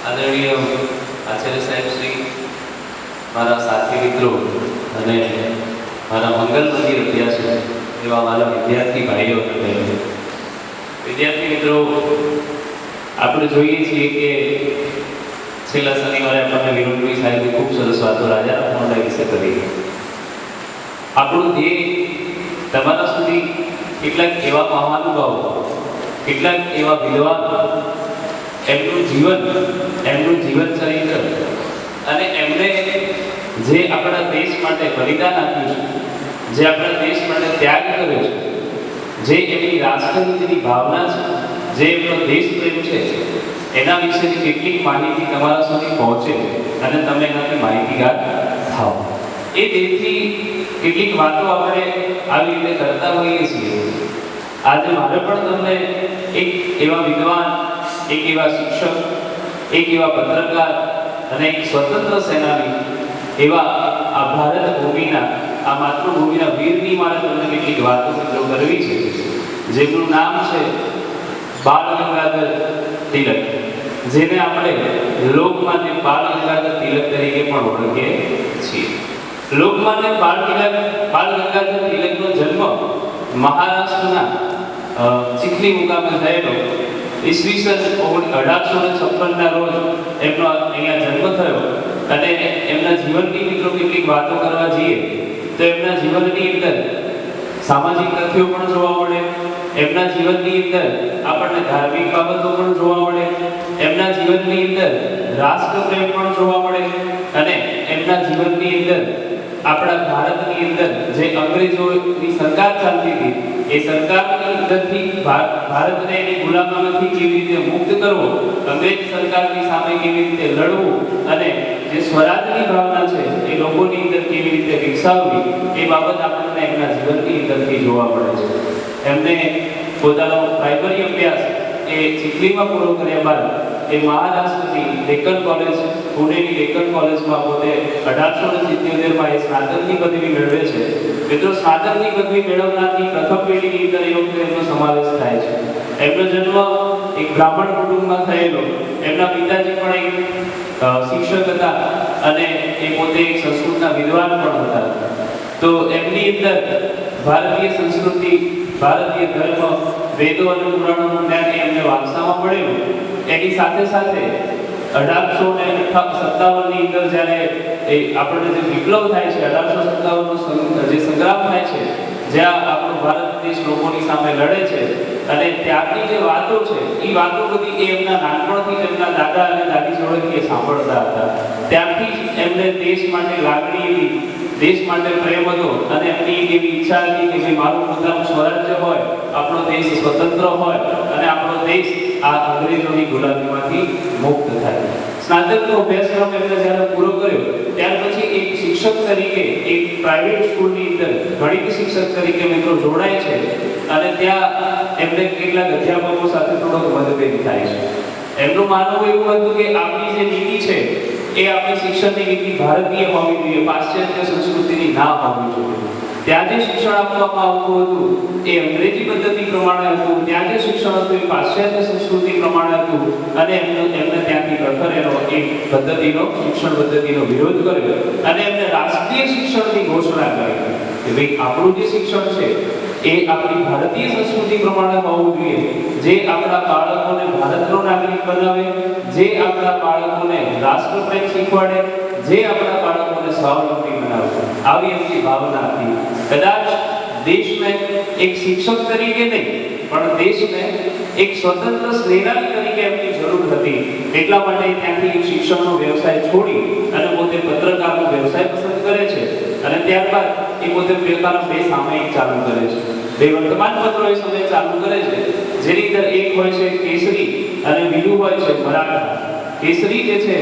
આદરણીય આચાર્ય સાહેબ શ્રી, મારા સાથી મિત્રો અને મારા મંગલ મંદિર અભ્યાસો એવા મારા વિદ્યાર્થી ભાઈઓ અને બહેનો, વિદ્યાર્થી મિત્રો, આપણે જોઈએ છીએ કે છેલ્લા શનિવારે આપણને વિનોદભાઈ સાહેબે ખૂબ સરસ વાતો રાજાના મોઢા વિશે કરી. આપણું ધ્યેય તમારા સુધી કેટલાક એવા મહાનુભાવો, કેટલાક એવા વિદ્વાન, એમનું જીવન ચરિત્ર અને એમણે જે આપણા દેશ માટે બલિદાન આપ્યું છે, જે આપણા દેશ માટે ત્યાગ કર્યો છે, જે એમની રાષ્ટ્રનીતિની ભાવના છે, જે એમનો દેશ પ્રેમ છે, એના વિશેની કેટલીક માહિતી તમારા સુધી પહોંચે અને તમે એનાથી માહિતીગાર થાઓ. એ તેથી કેટલીક વાતો આપણે આવી રીતે કરતા હોઈએ છીએ. આજે મારે પણ તમને એક એવા વિદ્વાન, એક એવા શિક્ષક, એક એવા પત્રકાર અને એક સ્વતંત્ર સેનાની એવા આ ભારત ભૂમિના, આ માતૃભૂમિના વીરની મારે તમને કેટલીક વાતો મિત્રો કરવી છે, જેમનું નામ છે બાળ ગંગાધર તિલક, જેને આપણે લોકમાન્ય બાળ ગંગાધર તિલક તરીકે પણ ઓળખીએ છીએ. લોકમાન્ય બાળ ગંગાધર તિલકનો જન્મ મહારાષ્ટ્રના ચીખલી મુકામે થયેલો. ઈસવીસન 1856 ના રોજ એમનો અહીંયા જન્મ થયો અને એમના જીવનની મિત્રો કેટલીક વાતો કરવા જઈએ તો એમના જીવનની અંદર સામાજિક તથ્યો પણ જોવા મળે, એમના જીવનની અંદર આપણને ધાર્મિક બાબતો પણ જોવા મળે, એમના જીવનની અંદર રાષ્ટ્રપ્રેમ પણ જોવા મળે અને એમના જીવનની અંદર આપણા ભારતની અંદર જે અંગ્રેજોની સરકાર ચાલતી હતી એ સરકારની અંદરથી ભારતને એની ગુલામીમાંથી કેવી રીતે મુક્ત કરવો, અંગ્રેજ સરકારની સામે કેવી રીતે લડવું અને જે સ્વરાજની ભાવના છે એ લોકોની અંદર કેવી રીતે વિકસાવવી, એ બાબત આપણને એમના જીવનની અંદરથી જોવા મળે છે. એમને પોતાનો પ્રાઇમરી અભ્યાસ એ ચીખલીમાં પૂરો કર્યા બાદ એ મહારાષ્ટ્રની ડેક્કન કોલેજ, પુણેની ડેક્કન કોલેજમાં પોતે 1877માં એ સ્નાતકની પદવી મેળવે છે. મિત્રો, સ્નાતકની પદવી મેળવનારની પ્રથમ પેઢીની અંદર એ વખતે એમનો સમાવેશ થાય છે. એમનો જન્મ એક બ્રાહ્મણ કુટુંબમાં થયેલો. એમના પિતાજી પણ એક શિક્ષક હતા અને એ પોતે એક સંસ્કૃતના વિદ્વાન પણ હતા. તો એમની અંદર ભારતીય સંસ્કૃતિ, ભારતીય ધર્મ, વેદો અને પુરાણોનું જ્ઞાન એમને વારસામાં મળેલું. એની સાથે સાથે 1857 ની અંદર જ્યારે એ આપણને જે વિપ્લવ થાય છે, 1857 નો જે સંગ્રામ થાય છે, જ્યાં આપણો ભારત દેશ લોકોની સામે લડે છે અને ત્યારની જે વાતો છે એ વાતો બધી એ એમના નાનપણથી જ એમના દાદા અને દાદી જોડેથી સાંભળતા હતા. ત્યારથી જ એમને દેશ માટે લાગણી હતી, દેશ માટે પ્રેમ હતો અને એમની એવી ઈચ્છા હતી કે ભાઈ મારું પોતાનું સ્વરાજ્ય હોય, આપણો દેશ સ્વતંત્ર હોય અને આપણો દેશ આ અંગ્રેજોની ગુલામીમાંથી મુક્ત થાય. સ્નાતકનો અભ્યાસક્રમ એમણે જ્યારે પૂરો કર્યો ત્યાર પછી એક શિક્ષક તરીકે એક પ્રાઇવેટ સ્કૂલની અંદર ગણિત શિક્ષક તરીકે મિત્રો જોડાય છે અને ત્યાં એમને કેટલાક અધ્યાપકો સાથે થોડોક મતભેદ થાય છે. એમનું માનવું એવું હતું કે આપણી જે નીતિ છે એ આપણી શિક્ષણની નીતિ ભારતીય હોવી જોઈએ, પાશ્ચાત્ય સંસ્કૃતિની ના હોવી જોઈએ. ત્યાં જે શિક્ષણ આપવામાં આવતું હતું એ અંગ્રેજી પદ્ધતિ પ્રમાણે હતું, ત્યાં જે શિક્ષણ હતું એ પાશ્ચાત્ય સંસ્કૃતિ પ્રમાણે હતું અને એમને ત્યાંથી પ્રખર એનો એક પદ્ધતિનો, શિક્ષણ પદ્ધતિનો વિરોધ કર્યો અને એમને રાષ્ટ્રીય શિક્ષણની ઘોષણા કરી કે ભાઈ આપણું જે શિક્ષણ છે એ આપણી ભારતીય સંસ્કૃતિ પ્રમાણે હોવું જોઈએ, જે આપણા બાળકોને ભારતનો નાગરિક બનાવે, જે આપણા બાળકોને રાષ્ટ્રપ્રેમ શીખવાડે, જે આપણા બાળકોને સ્વાવલંબી બનાવે. આવી એમની ભાવના હતી. કદાચ દેશને એક શિક્ષક તરીકે નહીં પણ દેશને એક સ્વતંત્ર સેનાની તરીકે એમની જરૂર હતી. એટલા માટે ત્યાંથી શિક્ષણનો વ્યવસાય છોડી અને પોતે પત્રકારનો વ્યવસાય પસંદ કરે છે અને ત્યારબાદ એ પોતે પોતાનો બે સામયિક ચાલુ કરે છે, બે વર્તમાનપત્રો એ સમયે ચાલુ કરે છે, જેની અંદર એક હોય છે કેસરી અને બીજું હોય છે મરાઠા. કેસરી જે છે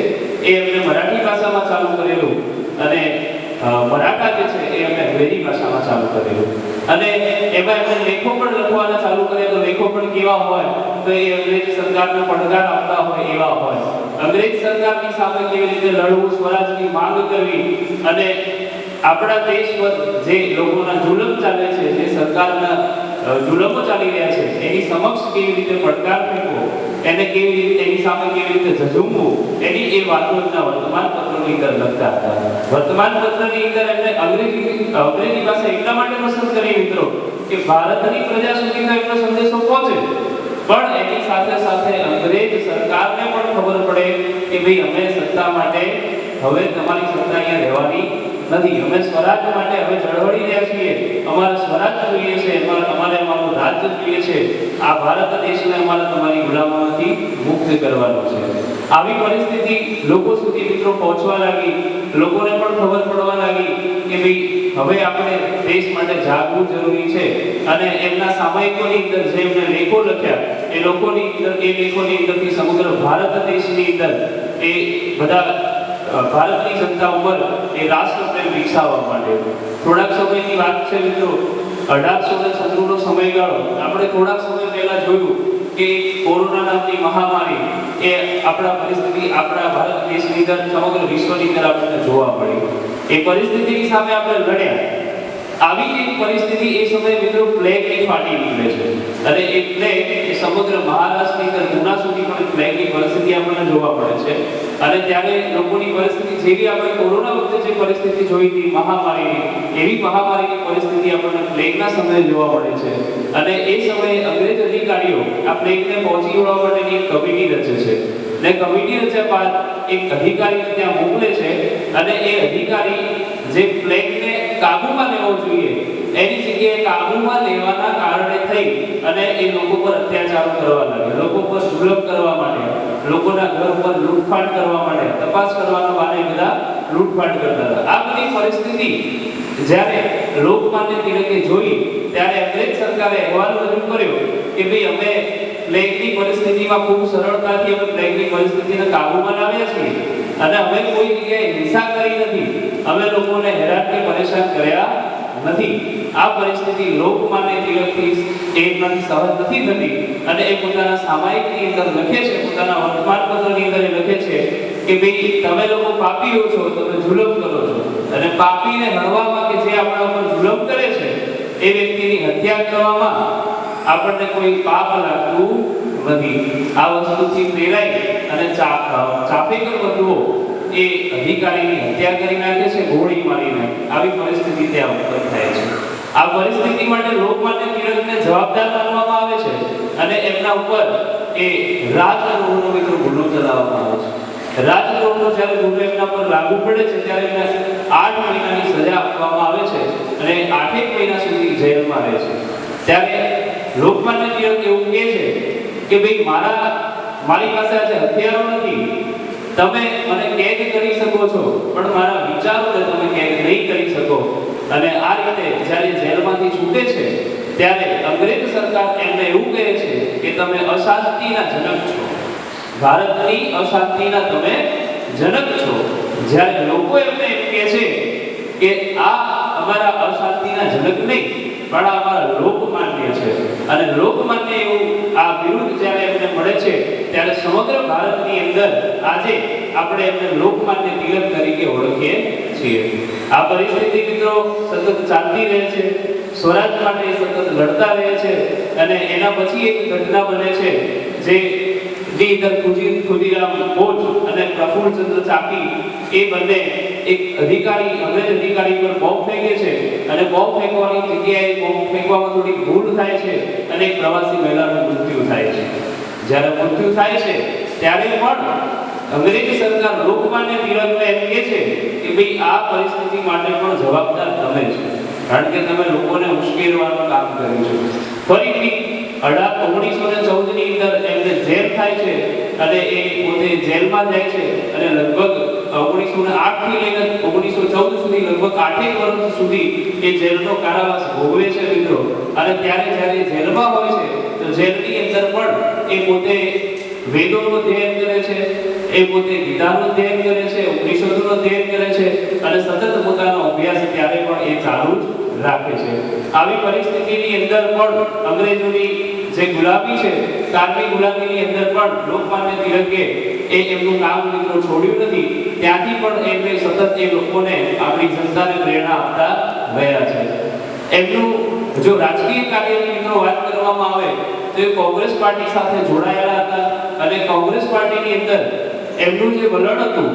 એ એમને મરાઠી ભાષામાં ચાલુ કરેલું અને મરાઠા જે છે એ એમને અંગ્રેજી ભાષામાં ચાલુ કરેલું અને એમાં એમને લેખો પણ લખવાના ચાલુ કર્યા. તો લેખો પણ કેવા હોય તો એ અંગ્રેજી સરકારને પડકાર આપતા હોય એવા હોય. અંગ્રેજ સરકારની સામે કેવી રીતે લડવું, સ્વરાજની માંગ કરવી અને આપણા દેશ પર જે લોકોના જુલમ ચાલે છે, જે સરકારના જુલમો ચાલી રહ્યા છે એની સમક્ષ કેવી રીતે પડકાર ફેંકવો, એને કેવી રીતે એની સામે કેવી રીતે ઝઝૂમવું, એની એ વાતો એમના વર્તમાનપત્રોની અંદર લખતા હતા. વર્તમાનપત્રની અંદર એમને અંગ્રેજી ભાષા એટલા માટે પસંદ કરી મિત્રો કે ભારતની પ્રજા સુધી તો એમનો સંદેશો પહોંચે, પણ એની સાથે સાથે અંગ્રેજ સરકારને પણ ખબર પડે કે ભાઈ અમે સત્તા માટે હવે તમારી સત્તા અહીંયા રહેવાની નથી, અમે સ્વરાજ માટે હવે ઝળહળી રહ્યા છીએ, અમારે સ્વરાજ જોઈએ છે, અમારે અમારું રાજ્ય જોઈએ છે, આ ભારત દેશને અમારે તમારી ગુલામીમાંથી મુક્ત કરવાનો છે. આવી પરિસ્થિતિ લોકો સુધી મિત્રો પહોંચવા લાગી, લોકોને પણ ખબર પડવા લાગી કે ભાઈ હવે આપણે દેશ માટે જાગવું જરૂરી છે. અને એમના સામયિકોની અંદર જે એમણે લેખો લખ્યા એ લોકોની અંદર એ લેખોની અંદરથી સમગ્ર ભારત દેશની અંદર એ બધા ભારતની જનતા ઉપર એ રાષ્ટ્રપ્રેમ વિકસાવવા માટે થોડાક સમયની વાત છે મિત્રો, 1896 નો સમયગાળો. આપણે થોડાક સમય પહેલા જોયું કે કોરોના નામની મહામારી એ આપણા પરિસ્થિતિ આપણા ભારત દેશની અંદર સમગ્ર વિશ્વની અંદર આપણને જોવા મળી. એ પરિસ્થિતિની સામે આપણે લડ્યા. આવી એક પરિસ્થિતિ એ સમયે મિત્રો પ્લેગની ફાટી નીકળે છે અને એ પ્લેગ એ સમગ્ર મહારાષ્ટ્રની અંદર પુના સુધી પણ પ્લેગની પરિસ્થિતિ આપણને જોવા મળે છે. અને ત્યારે લોકોની પરિસ્થિતિ જેવી આપણે કોરોના વખતે જે પરિસ્થિતિ જોઈ હતી મહામારીની, એવી મહામારીની પરિસ્થિતિ આપણને પ્લેગના સમયે જોવા મળે છે. અને એ સમયે અંગ્રેજ અધિકારીઓ આ પ્લેગને પહોંચી વળવા માટેની એક કમિટી રચે છે ને કમિટી રચ્યા બાદ એક અધિકારીને ત્યાં મોકલે છે અને એ અધિકારી જે પ્લેગને કાબૂમાં લેવો જોઈએ એની જગ્યાએ કાબૂમાં લેવાના કારણે થઈ અને એ લોકો પર અત્યાચારો કરવા લાગે, લોકો પર જુલમ કરવા માટે, લોકોના ઘર પર લૂંટફાટ કરવા માટે, તપાસ કરવાના બહાને બધા લૂંટફાટ કરતા હતા. આ બધી પરિસ્થિતિ જ્યારે લોકમાન્ય તિલકે જોઈ ત્યારે અંગ્રેજ સરકારે અહેવાલ રજૂ કર્યો કે ભાઈ અમે પ્લેગની પરિસ્થિતિમાં ખૂબ સરળતાથી અમે પ્લેગની પરિસ્થિતિને કાબૂમાં લાવ્યા છીએ અને અમે કોઈ જગ્યાએ હિંસા કરી નથી, અમે લોકોને હેરાન કે પરેશાન કર્યા નથી. આ પરિસ્થિતિ લોકમાન્ય તિલકથી એકનાથી સહજ નથી થતી અને એ પોતાના સામાયિકની અંદર લખે છે, પોતાના વર્તમાનપત્રની અંદર લખે છે કે ભાઈ તમે લોકો પાપીઓ છો, તમે જુલમ કરો છો અને પાપીને હણવામાં કે જે આપણા ઉપર જુલમ કરે છે એ વ્યક્તિની હત્યા કરવામાં આપણને કોઈ પાપ લાગતું નથી. આ વસ્તુથી પ્રેરાઈ અને ચાફેકર બંધુઓ એ અધિકારીની હત્યા કરી નાખે છે, ગોળી મારીને. આવી પરિસ્થિતિ ત્યાં ઉત્પન્ન થાય છે. આ પરિસ્થિતિ માટે લોકમાન્ય તિલકને જવાબદાર માનવામાં આવે છે અને એમના ઉપર એ રાજદ્રોહનો મિત્રો ગુનો ચલાવવામાં આવે છે. રાજદ્રોહનો જ્યારે ગુનો એમના પર લાગુ પડે છે ત્યારે એમને 8 મહિનાની સજા આપવામાં આવે છે અને 8 મહિના સુધી જેલમાં રહે છે. ત્યારે લોકમાન્ય તિલક એવું કહે છે કે ભાઈ મારી પાસે આજે હથિયારો નથી, તમે મને કેદ કરી શકો છો પણ મારા વિચારોને તમે કેદ નહીં કરી શકો. અને આ રીતે જ્યારે જેલમાંથી છૂટે છે ત્યારે અંગ્રેજ સરકાર એમને એવું કહે છે કે તમે અશાંતિના જનક છો, ભારતની અશાંતિના તમે જનક છો. જ્યારે લોકો એમને એમ કહે છે કે આ અમારા અશાંતિના જનક નહીં પણ આ અમારા લોકમાન્ય છે અને લોકમાન્ય એવું આ વિરુદ્ધ જ્યારે એમને મળે છે ત્યારે સમગ્ર ભારતની અંદર આજે આપણે એમને લોકમાન્ય તિલક તરીકે ઓળખીએ છીએ. આ પરિસ્થિતિ મિત્રો સતત ચાલતી રહે છે, સ્વરાજ માટે સતત લડતા રહે છે અને એના પછી એક ઘટના બને છે જે ખુદીરામ બોઝ અને પ્રફુલ્લચંદ્ર ચાકી એ બંને એક અધિકારી અંગ્રેજ અધિકારી પર બોમ્બ ફેંકે છે અને બોમ્બ ફેંકવાની જગ્યાએ બોમ્બ ફેંકવામાં થોડી ભૂલ થાય છે અને એક પ્રવાસી મહિલાનું મૃત્યુ થાય છે. જ્યારે મૃત્યુ થાય છે ત્યારે પણ અંગ્રેજ સરકાર લોકમાન્ય તિલકને એમ કહે છે કે ભાઈ આ પરિસ્થિતિ માટે પણ જવાબદાર તમે છો, કારણ કે તમે લોકોને ઉશ્કેરવાનું કામ કર્યું છે. ફરીથી 1914 ની અંદર એમને જેલ થાય છે અને એ પોતે જેલમાં જાય છે અને લગભગ 1908 થી લઈને 1914 સુધી લગભગ 8 વર્ષ સુધી એ જેલનો કારાવાસ ભોગવે છે મિત્રો. અને ત્યારે જેલમાં હોય છે તો જેલની અંદર પણ એ પોતે વેદોનું અધ્યયન કરે છે, એ પોતે ગીતાનું અધ્યયન કરે છે, ઉપનિષદોનું અધ્યયન કરે છે અને સતત પોતાનો અભ્યાસ ત્યારે પણ એ ચાલુ જ રાખે છે. આવી પરિસ્થિતિની અંદર પણ અંગ્રેજોની જે ગુલામી છે, કારની ગુલામીની અંદર પણ લોકમાન્ય તિલકે એ એમનું કામ મિત્રો છોડ્યું નથી. ત્યાંથી પણ એમને સતત એ લોકોને આપણી જનતાને પ્રેરણા આપતા રહ્યા છે. એમનું જો રાજકીય કાર્યની મિત્રો વાત કરવામાં આવે તો એ કોંગ્રેસ પાર્ટી સાથે જોડાયેલા હતા અને કોંગ્રેસ પાર્ટીની અંદર એમનું જે વલણ હતું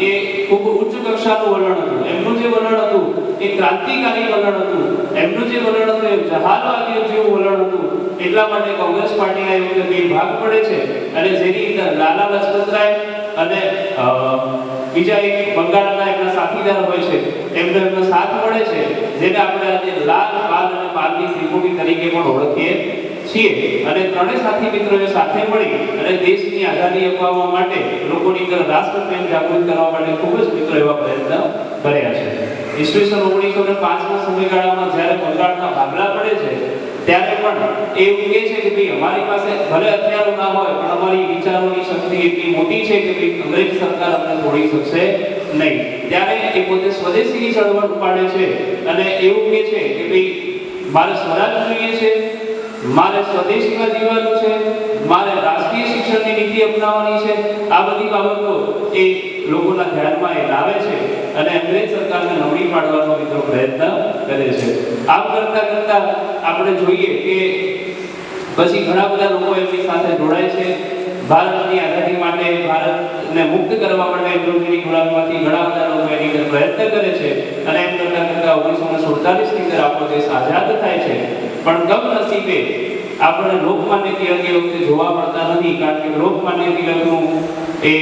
એ ખૂબ ઉચ્ચ કક્ષાનું વલણ હતું. એમનું જે વલણ હતું એ ક્રાંતિકારી વલણ હતું. એમનું જે વલણ હતું એ જહાદવાદીઓ જેવું વલણ હતું. એટલા માટે કોંગ્રેસ પાર્ટીના એ વખતે બે ભાગ પડે છે અને જેની અંદર લાલા લજપતરાય અને બીજા એક બંગાળના એમના સાથીદાર હોય છે એમનો સાથ મળે છે, જેને આપણે આજે લાલ પાલ અને પાલની ત્રિપુટી તરીકે પણ ઓળખીએ છીએ. અને ત્રણેય સાથી મિત્રોએ સાથે મળી અને દેશની આઝાદી અપાવવા માટે લોકોની અંદર રાષ્ટ્રપ્રેમ જાગૃત કરવા માટે ખૂબ જ મિત્રો એવા પ્રયત્ન કર્યા છે. ઈસવીસન 1905ના સમયગાળામાં જ્યારે બંગાળના ભાગલા પડે છે ત્યારે પણ એવું કહે છે કે ભાઈ અમારી પાસે ભલે હથિયારો ના હોય પણ અમારી વિચારોની શક્તિ એટલી મોટી છે કે ભાઈ અંગ્રેજ સરકાર અમને તોડી શકશે નહીં. ત્યારે એ પોતે સ્વદેશીની ચળવળ ઉપાડે છે અને એવું કહે છે કે ભાઈ મારે સ્વરાજ જોઈએ છે, મારે સ્વદેશીમાં જીવવાનું છે, મારે રાષ્ટ્રીય શિક્ષણની નીતિ અપનાવવાની છે. આ બધી બાબતો એ લોકોના ધ્યાનમાં એ લાવે છે અને અંગ્રેજ સરકારને નવડી પાડવાનો મિત્રો પ્રયત્ન કરે છે. આમ કરતા કરતા આપણે જોઈએ કે પછી ઘણા બધા લોકો એમની સાથે જોડાય છે. ભારતની આઝાદી માટે, ભારતને મુક્ત કરવા માટે અંગ્રેજોની ગુલામીમાંથી ઘણા બધા લોકો એની અંદર પ્રયત્ન કરે છે અને એમ કરતા કરતા 1947ની અંદર આપણો દેશ આઝાદ થાય છે. પણ કમનસીબે આપણે લોકમાન્ય તિલક એ વખતે જોવા મળતા નથી, કારણ કે લોકમાન્ય તિલકનું એ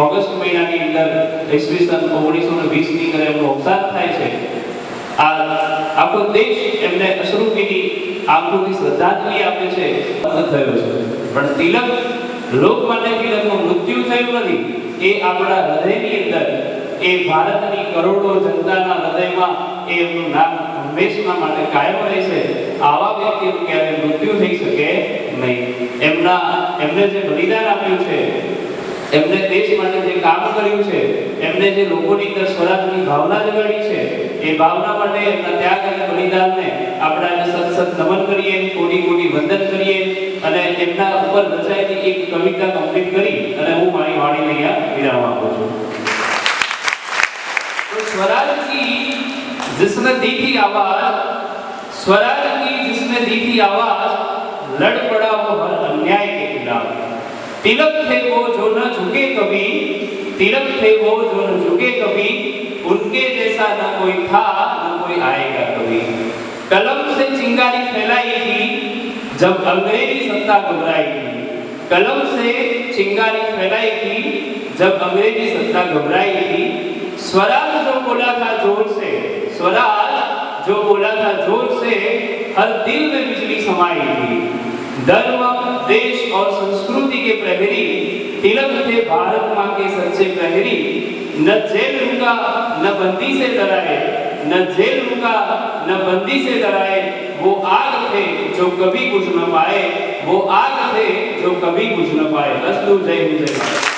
ઓગસ્ટ મહિનાની અંદર ઈસવીસન 1920ની અંદર એમનું અવસાન થાય છે. આખો દેશ એમને અશ્રુભીની આંખોથી શ્રદ્ધાંજલિ આપે છે થયો છે. પણ તિલક, લોકમાન્ય તિલકનું મૃત્યુ થયું નથી. એ આપણા હૃદયની અંદર, એ ભારતની કરોડો જનતાના હૃદયમાં એ એમનું નામ હંમેશા માટે કાયમ રહેશે. આવા વ્યક્તિનું ક્યારે મૃત્યુ થઈ શકે નહીં. એમને જે બલિદાન આપ્યું છે, એમને દેશ માટે જે કામ કર્યું છે, એમને જે લોકોની અંદર સ્વરાજની ભાવના જગાડી છે, એ ભાવના માટે એમના ત્યાગ અને બલિદાનને આપણે આજે સતત નમન કરીએ, કોટી કોટી વંદન કરીએ અને એમના ઉપર રચાયેલી એક કવિતા કમ્પ્લીટ કરી અને હું મારી વાણીને અહીંયા વિરામ આપું છું. तो स्वराज की जिसने दी थी आवाज, स्वराज की जिसने दी थी आवाज, लड़ पड़ा वो हर अन्याय के खिलाफ. तिलक थे वो जो न झुके कभी, तिलक थे वो जो न झुके कभी, उनके जैसा न कोई था न कोई आएगा कभी. कलम से चिंगारी फैलाई थी जब अंग्रेजी सत्ता घबराई थी. कलम से चिंगारी फैलाई थी जब अंग्रेजी सत्ता घबराई थी. स्वराज जो बोला था जोर से, स्वराज जो बोला था जोर से, हर दिल में बिजली समाई थी. धर्म, देश और संस्कृति के प्रहरी, तिलक थे भारत मां के सच्चे प्रहरी. न जेल रुका न बंदी से डराए, न जेल रुका न बंदी से डराए. वो आग थे जो कभी बुझ न पाए, वो आग थे जो कभी बुझ न पाए. अस्तु. जय हिंद, जय भारत.